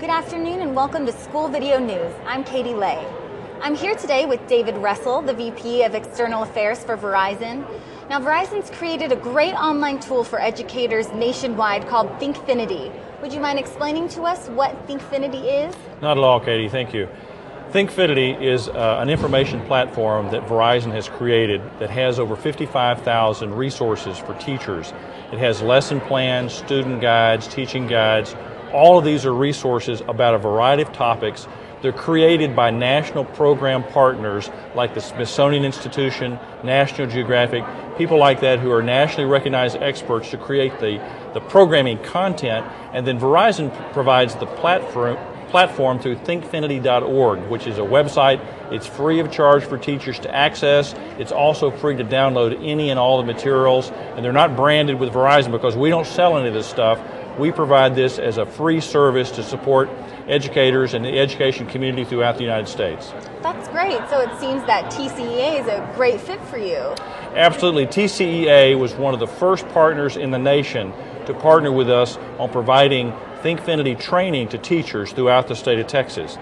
Good afternoon and welcome to School Video News. I'm Katie Lay. I'm here today with David Russell, the VP of External Affairs for Verizon. Now, Verizon's created a great online tool for educators nationwide called ThinkFinity. Would you mind explaining to us what ThinkFinity is? Not at all, Katie, thank you. ThinkFinity is an information platform that Verizon has created that has over 55,000 resources for teachers. It has lesson plans, student guides, teaching guides. All of these are resources about a variety of topics. They're created by national program partners like the Smithsonian Institution, National Geographic, people like that who are nationally recognized experts to create the programming content, and then Verizon provides the platform through thinkfinity.org, which is a website. It's free of charge for teachers to access. It's also free to download any and all the materials, and they're not branded with Verizon because we don't sell any of this stuff. We provide this as a free service to support educators and the education community throughout the United States. That's great. So it seems that TCEA is a great fit for you. Absolutely. TCEA was one of the first partners in the nation to partner with us on providing ThinkFinity training to teachers throughout the state of Texas.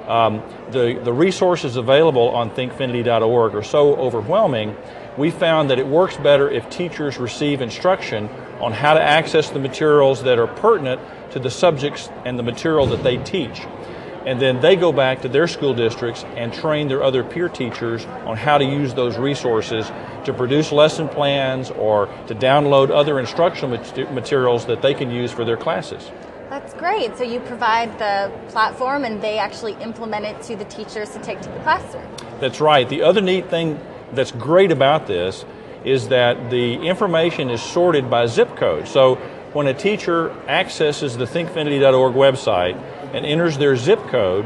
The resources available on thinkfinity.org are so overwhelming, we found that it works better if teachers receive instruction on how to access the materials that are pertinent to the subjects and the material that they teach. And then they go back to their school districts and train their other peer teachers on how to use those resources to produce lesson plans or to download other instructional materials that they can use for their classes. That's great. So you provide the platform and they actually implement it to the teachers to take to the classroom. That's right. The other neat thing that's great about this is that the information is sorted by zip code. So when a teacher accesses the thinkfinity.org website and enters their zip code,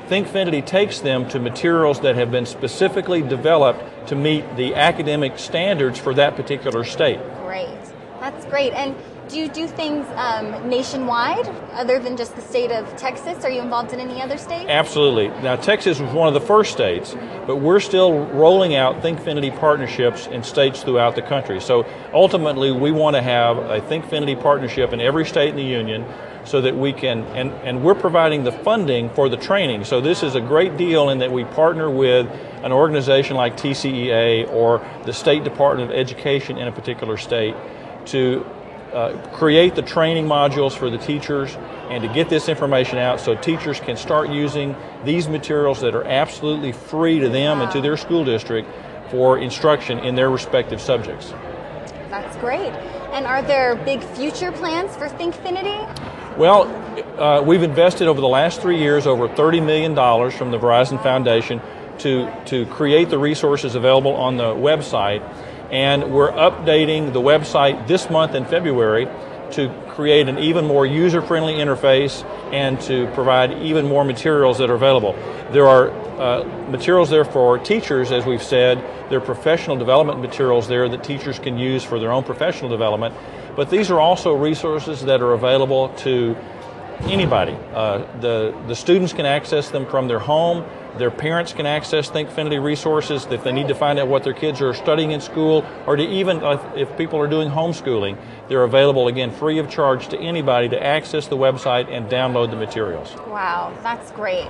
ThinkFinity takes them to materials that have been specifically developed to meet the academic standards for that particular state. Great. That's great. And do you do things nationwide other than just the state of Texas? Are you involved in any other states? Absolutely. Now, Texas was one of the first states, but we're still rolling out ThinkFinity partnerships in states throughout the country. So ultimately, we want to have a ThinkFinity partnership in every state in the union so that we can, and we're providing the funding for the training. So this is a great deal in that we partner with an organization like TCEA or the State Department of Education in a particular state to create the training modules for the teachers and to get this information out so teachers can start using these materials that are absolutely free to them and to their school district for instruction in their respective subjects. That's great. And are there big future plans for ThinkFinity? Well, we've invested over the last 3 years over $30 million from the Verizon Foundation to create the resources available on the website. And we're updating the website this month in February to create an even more user-friendly interface and to provide even more materials that are available. There are materials there for teachers, as we've said. There are professional development materials there that teachers can use for their own professional development. But these are also resources that are available to anybody. The students can access them from their home. Their parents can access ThinkFinity resources if they need to find out what their kids are studying in school, or to even if people are doing homeschooling, they're available, again, free of charge to anybody to access the website and download the materials. Wow, that's great.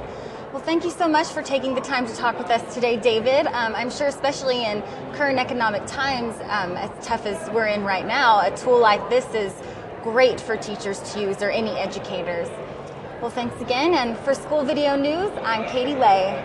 Well, thank you so much for taking the time to talk with us today, David. I'm sure especially in current economic times, as tough as we're in right now, a tool like this is great for teachers to use or any educators. Well, thanks again, and for School Video News, I'm Katie Lay.